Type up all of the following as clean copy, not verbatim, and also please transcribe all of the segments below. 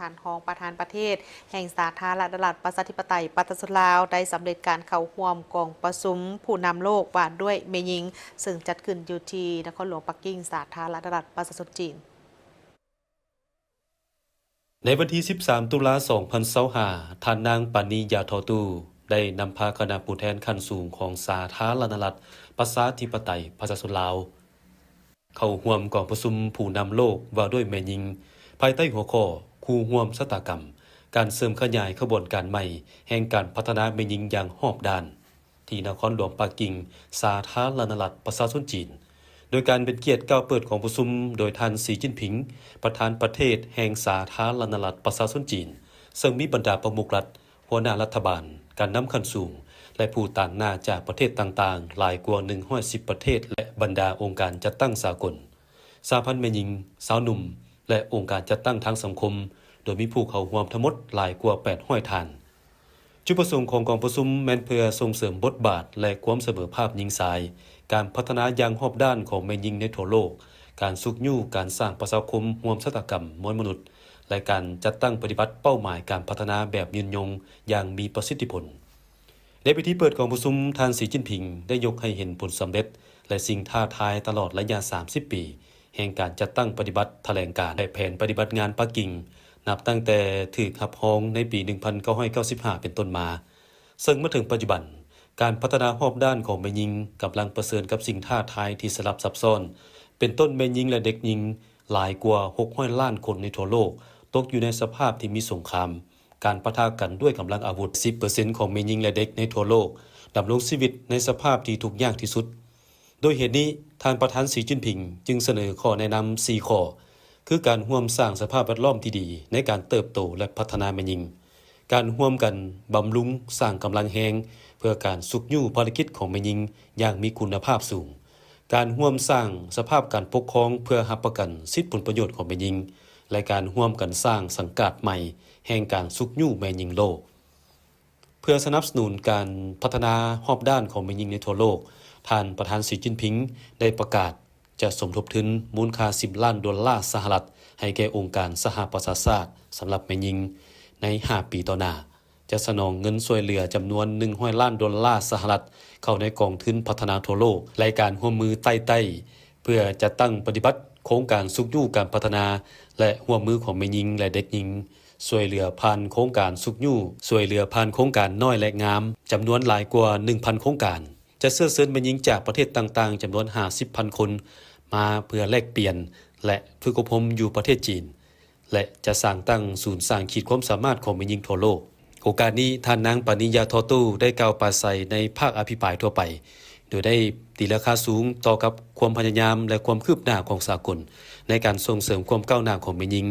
ฐานรองประธานประเทศแห่งสาธารณรัฐประชาธิปไตยประชาชนลาวได้สำเร็จการเข้าร่วมกองประชุมผู้นำโลกว่าด้วยเมยิงซึ่งจัดขึ้นอยู่ที่นครหลวงปักกิ่งสาธารณรัฐประชาชนจีนในวันที่ 13 ตุลาคม 2025 ท่านนางปานียาทอตูได้นำพาคณะผู้แทนขั้นสูงของสาธารณรัฐประชาธิปไตยประชาชนลาวเข้าร่วมกองประชุมผู้นำโลกว่าด้วยแม่หญิงภายใต้หัวข้อคู่ร่วมชะตากรรมการเสริมขยายขบวนการใหม่แห่งการพัฒนาแม่หญิงอย่างรอบด้านที่นครหลวงปักกิ่งสาธารณรัฐประชาชนจีนโดยการเป็นเกียรติก้าวเปิดของประชุมโดยท่านสีจิ้นผิงประธานประเทศแห่งสาธารณรัฐประชาชนจีนซึ่งมีบรรดาประมุขรัฐหัวหน้ารัฐบาลการนำขั้นสูงและผู้ต่างหน้าจากประเทศต่างๆหลายกว่า110ประเทศและบรรดาองค์การจัดตั้งสากลสหพันธ์แม่หญิงสาวหนุ่มและองค์การจัดตั้งทางสังคมโดยมีผู้เข้าร่วมทั้งหมดหลายกว่า800ท่านจุดประสงค์ของกองประชุมแม้นเพื่อส่งเสริมบทบาทและความเสมอภาคหญิงชายการพัฒนาอย่างรอบด้านของแม่หญิงในทั่วโลกการสุขยู่การสร้างประชาคมร่วมชะตากรรมมวลมนุษย์และการจัดตั้งปฏิบัติเป้าหมายการพัฒนาแบบยืนยงอย่างมีประสิทธิผลในพิธีเปิดกองประชุมท่านสีจิ้นผิงได้ยกให้เห็นผลสำเร็จและสิ่งท้าทายตลอดระยะ30 ปีแห่งการจัดตั้งปฏิบัติแถลงการและแผนปฏิบัติงานปักกิ่งนับตั้งแต่ถูกหับห้องในปี 1995 เป็นต้นมาซึ่งเมื่อถึงปัจจุบันการพัฒนารอบด้านของแม่หญิงกำลังเผชิญกับสิ่งท้าทายที่สลับซับซ้อนเป็นต้นแม่หญิงและเด็กหญิงหลายกว่า600ล้านคนในทั่วโลกตกอยู่ในสภาพที่มีสงครามการปะทะกันด้วยกำลังอาวุธ 10% ของแม่หญิงและเด็กในทั่วโลกดำรงชีวิตในสภาพที่ทุกข์ยากที่สุดโดยเหตุนี้ท่านประธานสีจิ้นผิงจึงเสนอข้อแนะนำ4ข้อคือการร่วมสร้างสภาพแวดล้อมที่ดีในการเติบโตและพัฒนาแม่หญิงการร่วมกันบำรุงสร้างกำลังแฮงเพื่อการสุขยู่ภารกิจของแม่หญิงอย่างมีคุณภาพสูงการร่วมสร้างสภาพการปกครองเพื่อรับประกันสิทธิผลประโยชน์ของแม่หญิงและการร่วมกันสร้างสังกัดใหม่แห่งการสุขยู่แม่หญิงโลกเพื่อสนับสนุนการพัฒนารอบด้านของแม่หญิงในทั่วโลกท่านประธานสีจิ้นผิงได้ประกาศจะสมทบทุนมูลค่า$10 ล้านสหรัฐให้แก่องค์การสหประชาชาติสำหรับแม่หญิงใน5 ปีต่อหน้าจะสนองเงินช่วยเหลือจำนวน$100 ล้านสหรัฐเข้าในกองทุนพัฒนาทั่วโลกรายการร่วมมือใต้เพื่อจะตั้งปฏิบัติโครงการสุขยู่การพัฒนาและร่วมมือของแม่หญิงและเด็กหญิงช่วยเหลือผ่านโครงการสุขยู่ช่วยเหลือผ่านโครงการน้อยและงามจำนวนหลายกว่า 1,000 โครงการจะเชิญแม่หญิงจากประเทศต่างๆจำนวน 50,000 คนมาเพื่อแลกเปลี่ยนและฝึกอบรมอยู่ประเทศจีนและจะสร้างตั้งศูนย์สร้างขีดความสามารถของแม่หญิงทั่วโลกโอกาสนี้ท่านนางปานิยาทอตู้ได้กล่าวปราศัยในภาคอภิปรายทั่วไปโดยได้ตีราคาสูงต่อกับความพยายามและความคืบหน้าของสากลในการส่งเสริมความก้าวหน้าของแม่หญิง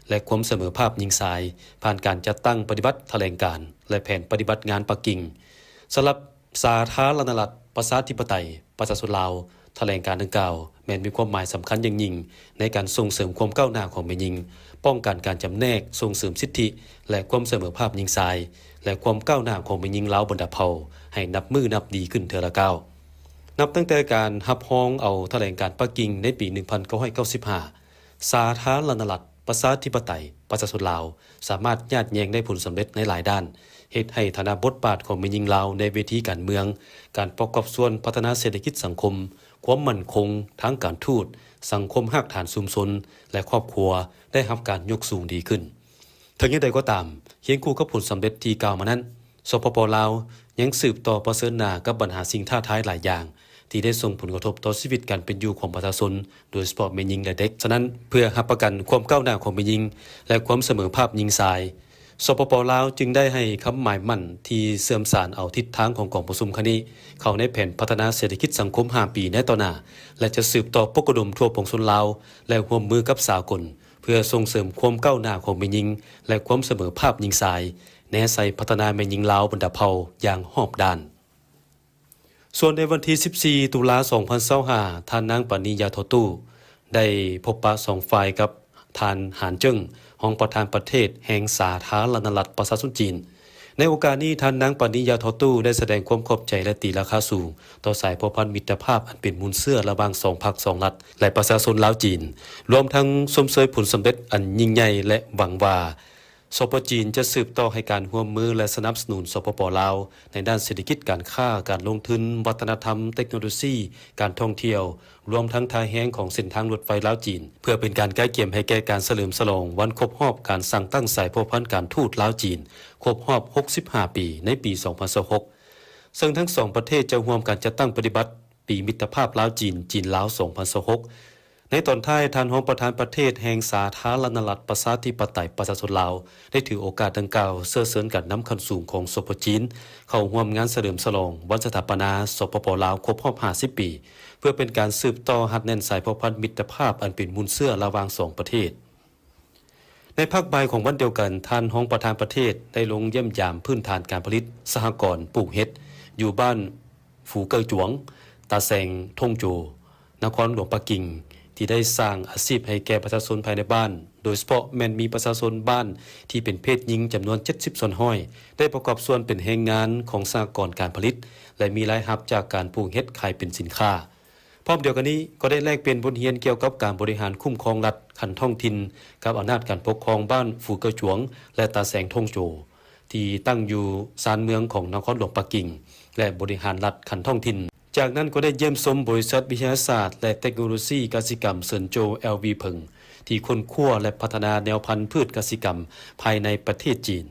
และความเสมอภาคหญิงชายผ่านการจัดตั้งปฏิบัติแถลงการและแผนปฏิบัติงานปักกิ่งสำหรับสาธารณรัฐประชาธิปไตยประชาชนลาวแถลงการดังกล่าวแม้นมีความหมายสำคัญอย่างยิ่งในการส่งเสริมความก้าวหน้าของแม่หญิงป้องกันการจำแนกส่งเสริมสิทธิและความเสมอภาคหญิงชายและความก้าวหน้าของแม่หญิงลาวบรรดาเผ่าให้นับมือนับดีขึ้นเทื่อละก้าวนับตั้งแต่การรับรองเอาแถลงการปักกิ่งในปี 1995 สาธารณรัฐประชาธิปไตยประชาชนลาวสามารถญาติแยงได้ผลสำเร็จในหลายด้านเฮ็ดให้ฐานะบทบาทของแม่หญิงลาวในเวทีการเมืองการประกอบส่วนพัฒนาเศรษฐกิจสังคมความมั่นคงทางการทูตสังคมรากฐานชุมชนและครอบครัวได้รับการยกสูงดีขึ้นถึงอย่างใดก็ตามเคียงคู่กับผลสำเร็จที่กล่าวมานั้นสปป.ลาวยังสืบต่อประเสริฐหน้ากับปัญหาสิ่งท้าทายหลายอย่างที่ได้ส่งผลกระทบต่อชีวิตการเป็นอยู่ของประชาชนโดยเฉพาะแม่หญิงและเด็กฉะนั้นเพื่อรับประกันความก้าวหน้าของแม่หญิงและความเสมอภาคหญิงชายสปป.ลาวจึงได้ให้คำหมายมั่นที่เสื่อมสารเอาทิศทางของกองประชุมคนี้เข้าในแผนพัฒนาเศรษฐกิจสังคม5 ปีในต่อหน้าและจะสืบต่อปกดมทั่วปวงชนลาวและร่วมมือกับสากลเพื่อส่งเสริมความก้าวหน้าของแม่หญิงและความเสมอภาคหญิงชายแนใส่พัฒนาแม่หญิงลาวบรรดาเผ่าอย่างรอบด้านส่วนในวันที่ 14 ตุลาคม 2025 ท่านนางปานิยาทอตู้ได้พบปะ2 ฝ่ายกับท่านหานเจิ้งรองประธานประเทศแห่งสาธารณรัฐประชาชนจีนในโอกาสนี้ท่านนางปานิยาทอตู้ได้แสดงความขอบใจและตีราคาสูงต่อสายพัวพันมิตรภาพอันเป็นมูลเสื่อระหว่าง2 พรรค 2 รัฐและประชาชนลาวจีนรวมทั้งชมเชยผลสำเร็จอันยิ่งใหญ่และหวังว่า สปป.จีนจะสืบต่อให้การร่วมมือและสนับสนุนสปป.ลาวในด้านเศรษฐกิจการค้าการลงทุนวัฒนธรรมเทคโนโลยีการท่องเที่ยวรวมทั้งทางแห้งของเส้นทางรถไฟลาวจีนเพื่อเป็นการใกล้เคียงให้แก่การเฉลิมฉลองวันครบรอบการสั่งตั้งสายพัวพันการทูตลาวจีนครบรอบ65 ปีในปี 2026ซึ่งทั้งสองประเทศจะร่วมกันจัดตั้งปฏิบัติปีมิตรภาพลาวจีนจีนลาว 2026ในตอนท้ายท่านรองประธานประเทศแห่งสาธารณรัฐประชาธิปไตยประชาชนลาวได้ถือโอกาสดังกล่าวเสริญการนำคันสูงของสปป.จีนเข้าร่วมงานเฉลิมฉลองวันสถาปนาสปป.ลาวครบรอบ50 ปีเพื่อเป็นการสืบต่อหัดแน่นสายพัวพันมิตรภาพอันเป็นมูลเสื่อระหว่างสองประเทศในภาคบ่ายของวันเดียวกันท่านรองประธานประเทศได้ลงเยี่ยมยามพื้นฐานการผลิตสหกรณ์ปลูกเห็ดอยู่บ้านฝูเกยจวงตาแซงทงโจนครหลวงปักกิ่งที่ได้สร้างอาชีพให้แก่ประชาชนภายในบ้านโดยเฉพาะแม้นมีประชาชนบ้านที่เป็นเพศหญิงจำนวน70ส่วนห้อยได้ประกอบส่วนเป็นแรงงานของสหกรณ์การผลิตและมีรายรับจากการปลูกเห็ดขายเป็นสินค้าพร้อมเดียวกันนี้ก็ได้แลกเปลี่ยนบทเรียนเกี่ยวกับการบริหารคุ้มครองรัฐขันท้องถิ่นกับอำนาจการปกครองบ้านฝูเกยจวงและตาแสงทงโจที่ตั้งอยู่ชานเมืองของนครหลวงปักกิ่งและบริหารรัฐขันท้องถิ่นจากนั้นก็ได้เยี่ยมชมบริษัทวิทยาศาสตร์และเทคโนโลยีกสิกรรมเซินโจ LV เพิงที่ค้นคว้าและพัฒนาแนวพันธุ์พืชกสิกรรมภายในประเทศจีน